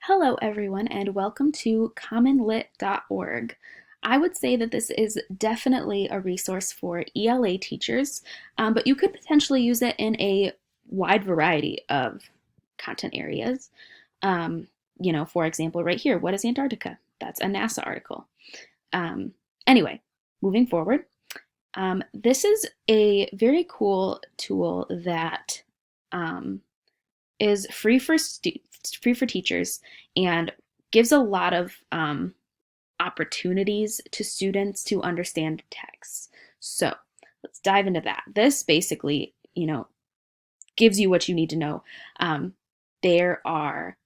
Hello, everyone, and welcome to commonlit.org. I would say that this is definitely a resource for ELA teachers, but you could potentially use it in a wide variety of content areas. Um, for example, right here, what is Antarctica? That's a NASA article. Um, anyway, moving forward, this is a very cool tool that um, is free for teachers and gives a lot of opportunities to students to understand text. So let's dive into that. This basically, gives you what you need to know. There are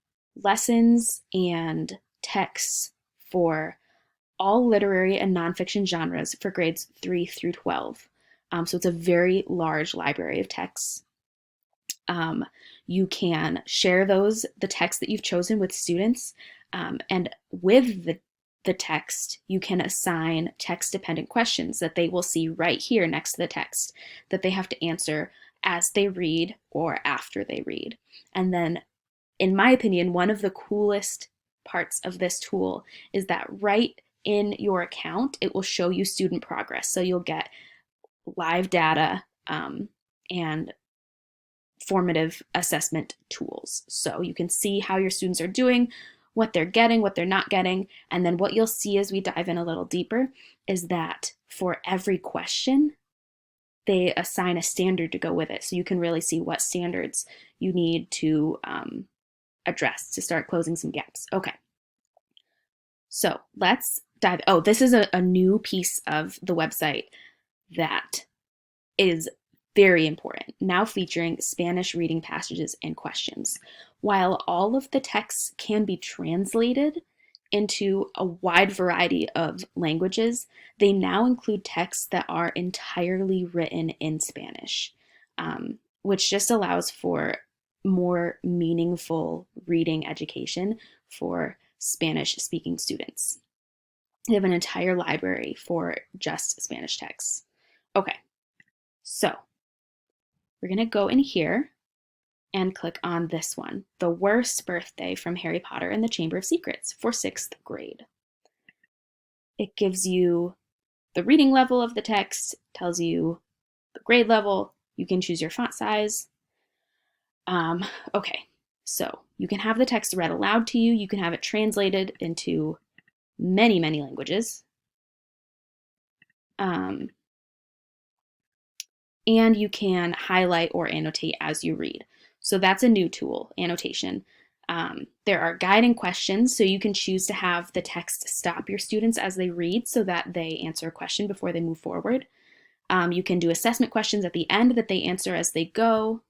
lessons and texts for all literary and nonfiction genres for grades 3 through 12. So it's a very large library of texts. Um, you can share the text that you've chosen with students, and with the text, you can assign text dependent questions that they will see right here next to the text that they have to answer as they read or after they read. And then, in my opinion, one of the coolest parts of this tool is that right in your account, it will show you student progress. So you'll get live data and formative assessment tools. So you can see how your students are doing, what they're getting, what they're not getting. And then what you'll see as we dive in a little deeper is that for every question, they assign a standard to go with it. So you can really see what standards you need to address to start closing some gaps. Okay. So let's dive. Oh, this is a new piece of the website that is very important, now featuring Spanish reading passages and questions. While all of the texts can be translated into a wide variety of languages, they now include texts that are entirely written in Spanish, which just allows for more meaningful reading education for Spanish speaking students. They have an entire library for just Spanish texts. Okay, so we're going to go in here and click on this one, The Worst Birthday from Harry Potter and the Chamber of Secrets for 6th grade. It gives you the reading level of the text, tells you the grade level, you can choose your font size. Okay, so you can have the text read aloud to you, you can have it translated into many, many languages. And you can highlight or annotate as you read. So that's a new tool, annotation. There are guiding questions, so you can choose to have the text stop your students as they read so that they answer a question before they move forward. You can do assessment questions at the end that they answer as they go.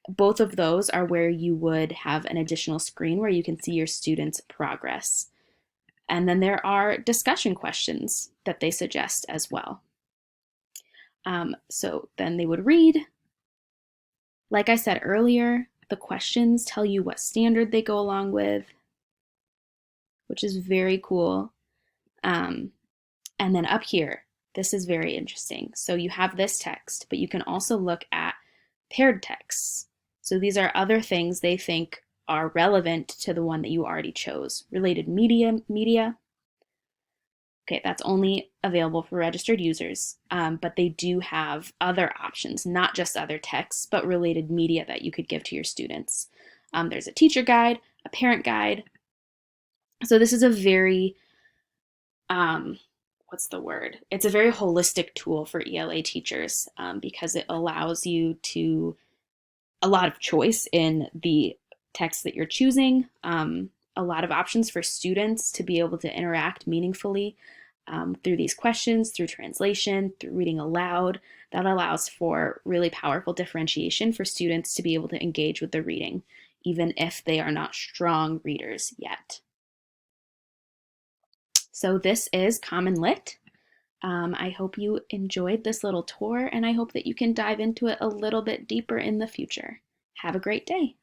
Both of those are where you would have an additional screen where you can see your students' progress. And then there are discussion questions that they suggest as well. So then they would read. Like I said earlier, the questions tell you what standard they go along with, which is very cool. And then up here, this is very interesting. So you have this text, but you can also look at paired texts. So these are other things they think are relevant to the one that you already chose. Related media. Okay, that's only available for registered users, but they do have other options, not just other texts, but related media that you could give to your students. There's a teacher guide, a parent guide. So this is a very, what's the word? It's a very holistic tool for ELA teachers because it allows you to a lot of choice in the text that you're choosing, a lot of options for students to be able to interact meaningfully through these questions, through translation, through reading aloud. That allows for really powerful differentiation for students to be able to engage with the reading, even if they are not strong readers yet. So this is Common Lit. I hope you enjoyed this little tour, and I hope that you can dive into it a little bit deeper in the future. Have a great day.